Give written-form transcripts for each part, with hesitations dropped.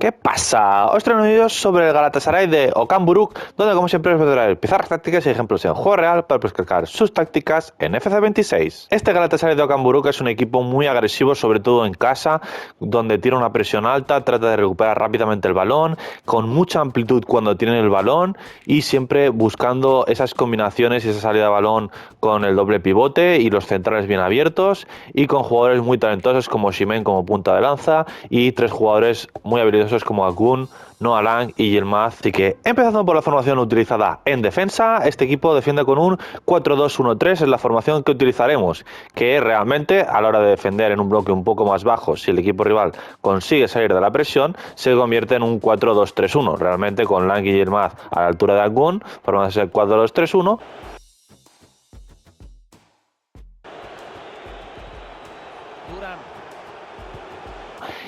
¿Qué pasa? Os traigo vídeos sobre el Galatasaray de Okan Buruk, donde como siempre os voy a traer pizarras tácticas y ejemplos en juego real para practicar sus tácticas en FC26. Este Galatasaray de Okan Buruk es un equipo muy agresivo, sobre todo en casa, donde tira una presión alta, trata de recuperar rápidamente el balón, con mucha amplitud cuando tienen el balón y siempre buscando esas combinaciones y esa salida de balón con el doble pivote y los centrales bien abiertos y con jugadores muy talentosos como Osimhen como punta de lanza y tres jugadores muy habilidosos como Agun, Noah Lang y Yilmaz. Así que empezando por la formación utilizada en defensa, este equipo defiende con un 4-2-1-3, es la formación que utilizaremos, que realmente a la hora de defender en un bloque un poco más bajo, si el equipo rival consigue salir de la presión, se convierte en un 4-2-3-1, realmente con Lang y Yilmaz a la altura de Agun, formándose el 4-2-3-1.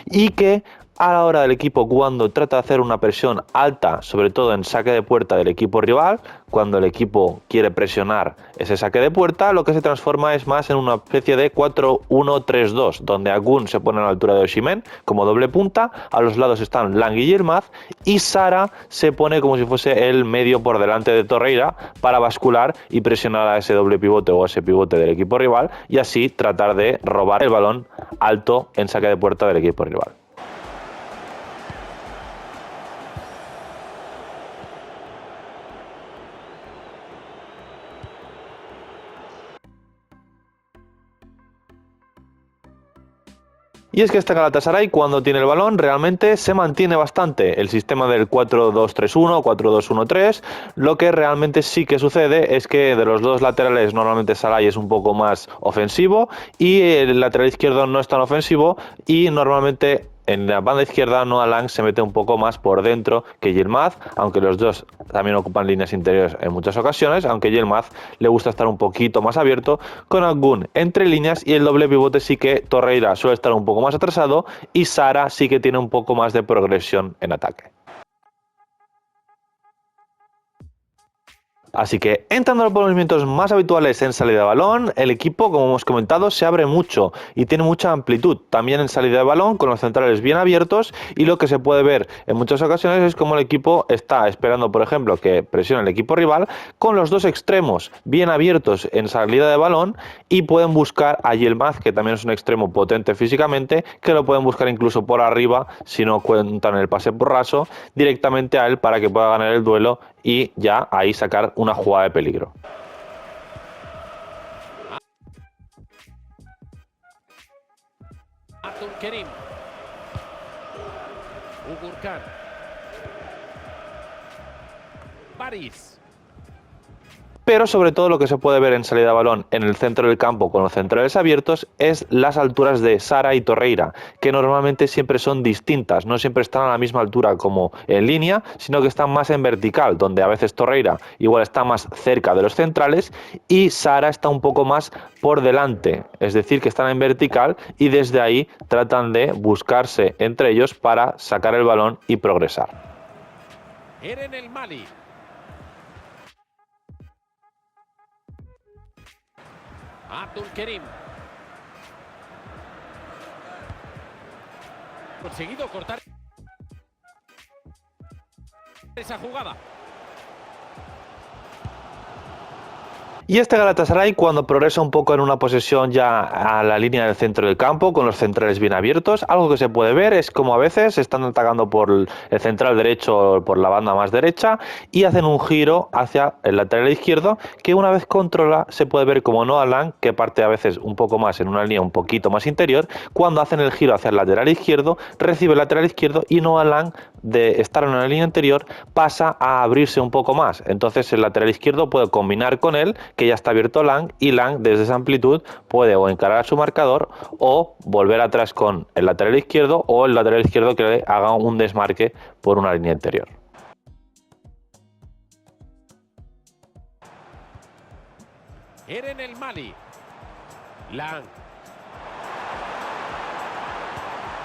Y que a la hora del equipo, cuando trata de hacer una presión alta, sobre todo en saque de puerta del equipo rival, cuando el equipo quiere presionar ese saque de puerta, lo que se transforma es más en una especie de 4-1-3-2, donde Agun se pone a la altura de Osimhen como doble punta, a los lados están Lang y Yilmaz, y Sara se pone como si fuese el medio por delante de Torreira para bascular y presionar a ese doble pivote o a ese pivote del equipo rival, y así tratar de robar el balón alto en saque de puerta del equipo rival. Y es que este Galatasaray, cuando tiene el balón, realmente se mantiene bastante el sistema del 4-2-3-1, 4-2-1-3. Lo que realmente sí que sucede es que de los dos laterales, normalmente Sarai es un poco más ofensivo y el lateral izquierdo no es tan ofensivo, y normalmente en la banda izquierda Noah Lang se mete un poco más por dentro que Yilmaz, aunque los dos también ocupan líneas interiores en muchas ocasiones, aunque Yilmaz le gusta estar un poquito más abierto, con Agun entre líneas, y el doble pivote sí que Torreira suele estar un poco más atrasado y Sara sí que tiene un poco más de progresión en ataque. Así que entrando a los movimientos más habituales en salida de balón, el equipo, como hemos comentado, se abre mucho y tiene mucha amplitud. También en salida de balón, con los centrales bien abiertos, y lo que se puede ver en muchas ocasiones es como el equipo está esperando, por ejemplo, que presione el equipo rival, con los dos extremos bien abiertos en salida de balón, y pueden buscar a Yilmaz, que también es un extremo potente físicamente, que lo pueden buscar incluso por arriba, si no cuentan el pase por raso, directamente a él para que pueda ganar el duelo y ya ahí sacar una jugada de peligro. Abdulkerim, Ugurkan, París. Pero sobre todo lo que se puede ver en salida de balón en el centro del campo con los centrales abiertos es las alturas de Sara y Torreira, que normalmente siempre son distintas, no siempre están a la misma altura como en línea, sino que están más en vertical, donde a veces Torreira igual está más cerca de los centrales y Sara está un poco más por delante, es decir, que están en vertical y desde ahí tratan de buscarse entre ellos para sacar el balón y progresar. Eren El Mali. Abdulkerim. Conseguido cortar esa jugada. Y este Galatasaray, cuando progresa un poco en una posesión ya a la línea del centro del campo, con los centrales bien abiertos, algo que se puede ver es como a veces están atacando por el central derecho o por la banda más derecha y hacen un giro hacia el lateral izquierdo, que una vez controla se puede ver como Noah Lang, que parte a veces un poco más en una línea un poquito más interior. Cuando hacen el giro hacia el lateral izquierdo, recibe el lateral izquierdo y Noah Lang, de estar en una línea interior, pasa a abrirse un poco más. Entonces el lateral izquierdo puede combinar con él, que ya está abierto Lang, y Lang desde esa amplitud puede o encarar a su marcador o volver atrás con el lateral izquierdo, o el lateral izquierdo que le haga un desmarque por una línea interior. Eren El Mali. Lang.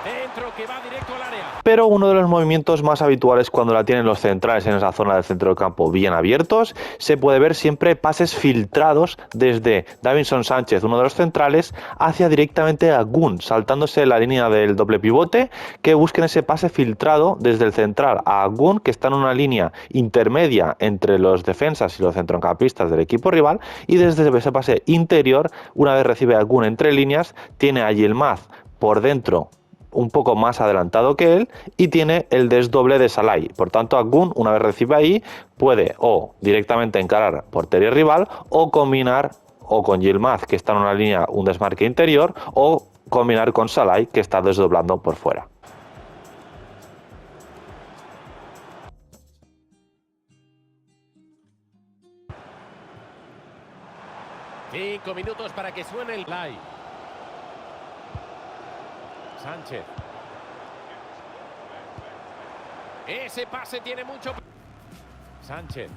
Centro que va directo al área. Pero uno de los movimientos más habituales cuando la tienen los centrales en esa zona del centro del campo bien abiertos, se puede ver siempre pases filtrados desde Davinson Sánchez, uno de los centrales, hacia directamente a Gunn, saltándose la línea del doble pivote, que busquen ese pase filtrado desde el central a Gunn, que está en una línea intermedia entre los defensas y los centrocampistas del equipo rival, y desde ese pase interior, una vez recibe a Gunn entre líneas, tiene a Yilmaz por dentro un poco más adelantado que él y tiene el desdoble de Salai. Por tanto, Gunn, una vez recibe ahí, puede o directamente encarar portería rival o combinar o con Yilmaz, que está en una línea, un desmarque interior, o combinar con Salai, que está desdoblando por fuera. Cinco minutos para que suene el live. Sánchez. Ese pase tiene mucho. Sánchez.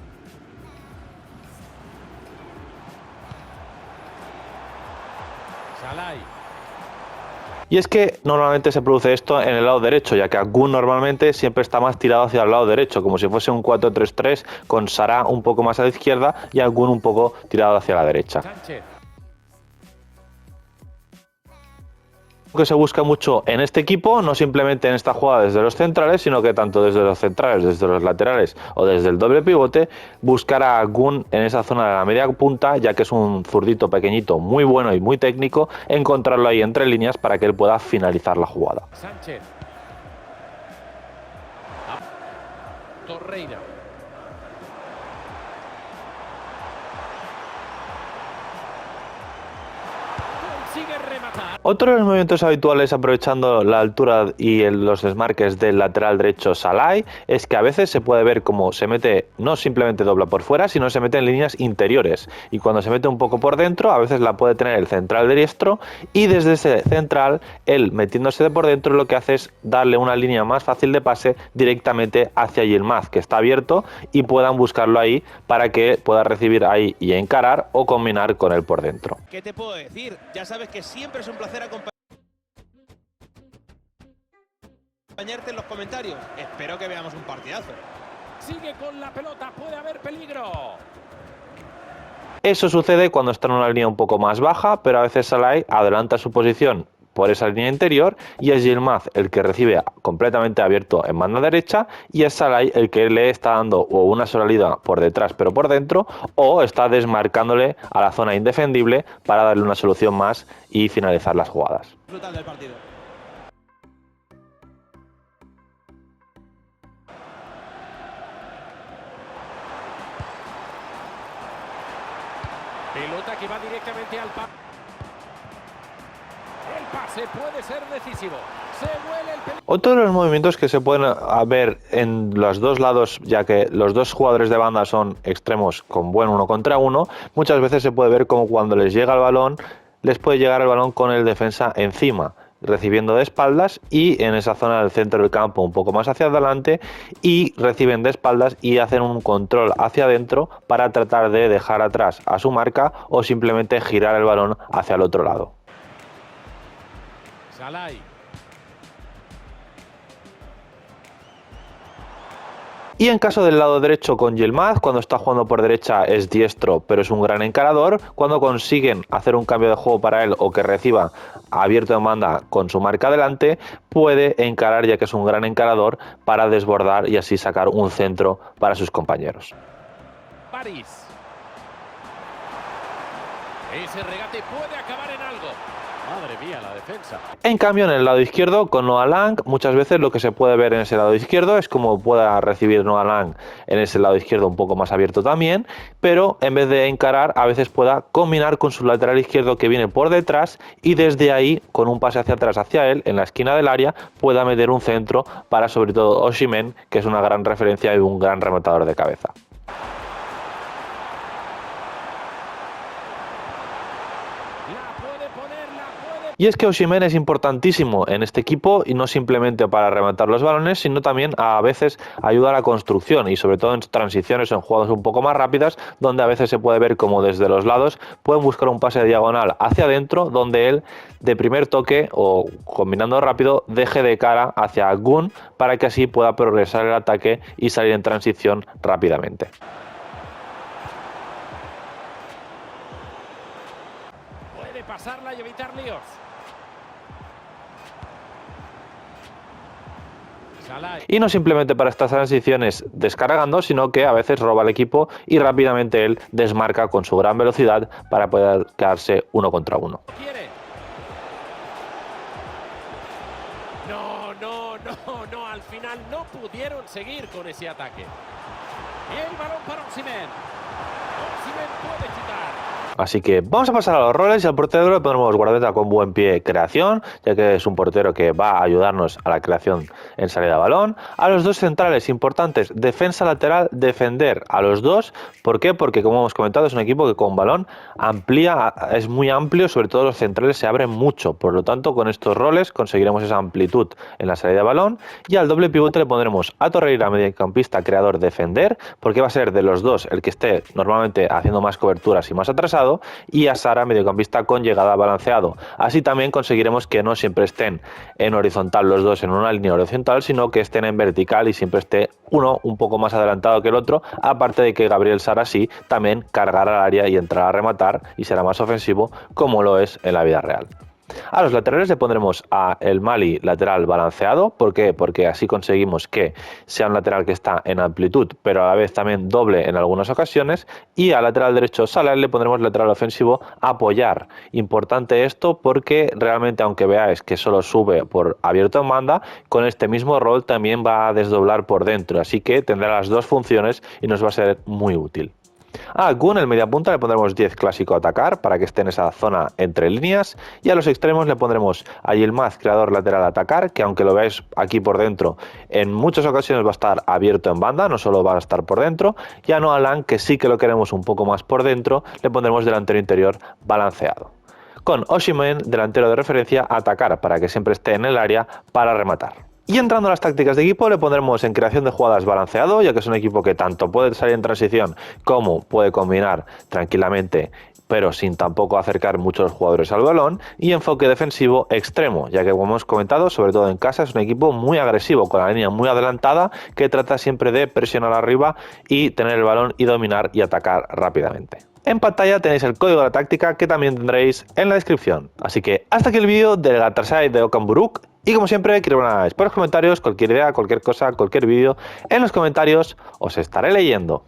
Salai. Y es que normalmente se produce esto en el lado derecho, ya que Gunn normalmente siempre está más tirado hacia el lado derecho, como si fuese un 4-3-3 con Sara un poco más a la izquierda y Gunn un poco tirado hacia la derecha. Sánchez. Que se busca mucho en este equipo, no simplemente en esta jugada desde los centrales, sino que tanto desde los centrales, desde los laterales o desde el doble pivote, buscar a Gunn en esa zona de la media punta, ya que es un zurdito pequeñito, muy bueno y muy técnico, encontrarlo ahí entre líneas para que él pueda finalizar la jugada. Sánchez. Torreira. Consigue rematar. Otro de los movimientos habituales aprovechando la altura y los desmarques del lateral derecho Salai es que a veces se puede ver como se mete, no simplemente dobla por fuera, sino se mete en líneas interiores, y cuando se mete un poco por dentro a veces la puede tener el central diestro, y desde ese central él metiéndose de por dentro lo que hace es darle una línea más fácil de pase directamente hacia Yilmaz, que está abierto, y puedan buscarlo ahí para que pueda recibir ahí y encarar o combinar con él por dentro. ¿Qué te puedo decir? Ya sabes que siempre es un placer acompañarte en los comentarios. Espero que veamos un partidazo. Sigue con la pelota, puede haber peligro. Eso sucede cuando está en una línea un poco más baja, pero a veces Salai adelanta su posición por esa línea interior y es Yilmaz el que recibe completamente abierto en banda derecha, y es Salai el que le está dando o una salida por detrás pero por dentro, o está desmarcándole a la zona indefendible para darle una solución más y finalizar las jugadas. Disfrutar del partido. Pelota que va directamente al pase. El pase puede ser decisivo. Se huele el peligro. Otro de los movimientos que se pueden ver en los dos lados, ya que los dos jugadores de banda son extremos con buen 1 contra 1, muchas veces se puede ver como cuando les llega el balón, les puede llegar el balón con el defensa encima, recibiendo de espaldas, y en esa zona del centro del campo un poco más hacia adelante, y reciben de espaldas y hacen un control hacia adentro para tratar de dejar atrás a su marca o simplemente girar el balón hacia el otro lado. Salai. Y en caso del lado derecho con Yilmaz, cuando está jugando por derecha es diestro, pero es un gran encarador. Cuando consiguen hacer un cambio de juego para él o que reciba abierto en banda con su marca delante, puede encarar, ya que es un gran encarador, para desbordar y así sacar un centro para sus compañeros. París. Ese regate puede acabar en algo. Madre mía, la defensa. En cambio, en el lado izquierdo, con Noah Lang, muchas veces lo que se puede ver en ese lado izquierdo es como pueda recibir Noah Lang en ese lado izquierdo un poco más abierto también, pero en vez de encarar, a veces pueda combinar con su lateral izquierdo que viene por detrás, y desde ahí, con un pase hacia atrás hacia él, en la esquina del área, pueda meter un centro para sobre todo Osimhen, que es una gran referencia y un gran rematador de cabeza. Y es que Osimhen es importantísimo en este equipo y no simplemente para rematar los balones, sino también a veces ayuda a la construcción y sobre todo en transiciones, en jugadas un poco más rápidas, donde a veces se puede ver como desde los lados pueden buscar un pase diagonal hacia adentro, donde él de primer toque o combinando rápido deje de cara hacia Gun para que así pueda progresar el ataque y salir en transición rápidamente. Puede pasarla y evitar líos. Y no simplemente para estas transiciones descargando, sino que a veces roba el equipo y rápidamente él desmarca con su gran velocidad para poder quedarse uno contra uno. No, al final no pudieron seguir con ese ataque. Y el balón para Osimhen. Osimhen puede chutar. Así que vamos a pasar a los roles y al portero le ponemos guardeta con buen pie, creación, ya que es un portero que va a ayudarnos a la creación en salida de balón. A los dos centrales importantes, defensa lateral, defender a los dos. ¿Por qué? Porque como hemos comentado es un equipo que con balón amplía, es muy amplio, sobre todo los centrales se abren mucho. Por lo tanto, con estos roles conseguiremos esa amplitud en la salida de balón. Y al doble pivote le pondremos a Torreira, mediocampista, creador, defender, porque va a ser de los dos el que esté normalmente haciendo más coberturas y más atrasado, y a Sara, mediocampista con llegada balanceado. Así también conseguiremos que no siempre estén en horizontal los dos en una línea horizontal, sino que estén en vertical y siempre esté uno un poco más adelantado que el otro, aparte de que Gabriel Sara sí también cargará al área y entrará a rematar y será más ofensivo como lo es en la vida real. A los laterales le pondremos a el Mali lateral balanceado. ¿Por qué? Porque así conseguimos que sea un lateral que está en amplitud, pero a la vez también doble en algunas ocasiones. Y al lateral derecho Salah le pondremos lateral ofensivo apoyar. Importante esto porque realmente, aunque veáis que solo sube por abierto en banda, con este mismo rol también va a desdoblar por dentro. Así que tendrá las dos funciones y nos va a ser muy útil. A Gun, el mediapunta, le pondremos 10 clásico atacar para que esté en esa zona entre líneas, y a los extremos le pondremos a Yilmaz, creador lateral atacar, que aunque lo veáis aquí por dentro, en muchas ocasiones va a estar abierto en banda, no solo va a estar por dentro, y a Noalan, que sí que lo queremos un poco más por dentro, le pondremos delantero interior balanceado. Con Osimhen, delantero de referencia, atacar para que siempre esté en el área para rematar. Y entrando a las tácticas de equipo le pondremos en creación de jugadas balanceado, ya que es un equipo que tanto puede salir en transición como puede combinar tranquilamente, pero sin tampoco acercar muchos jugadores al balón. Y enfoque defensivo extremo, ya que como hemos comentado, sobre todo en casa, es un equipo muy agresivo, con la línea muy adelantada, que trata siempre de presionar arriba y tener el balón y dominar y atacar rápidamente. En pantalla tenéis el código de la táctica que también tendréis en la descripción. Así que hasta aquí el vídeo del Galatasaray de Okan Buruk. Y como siempre, quiero que ponáis por los comentarios cualquier idea, cualquier cosa, cualquier vídeo. En los comentarios os estaré leyendo.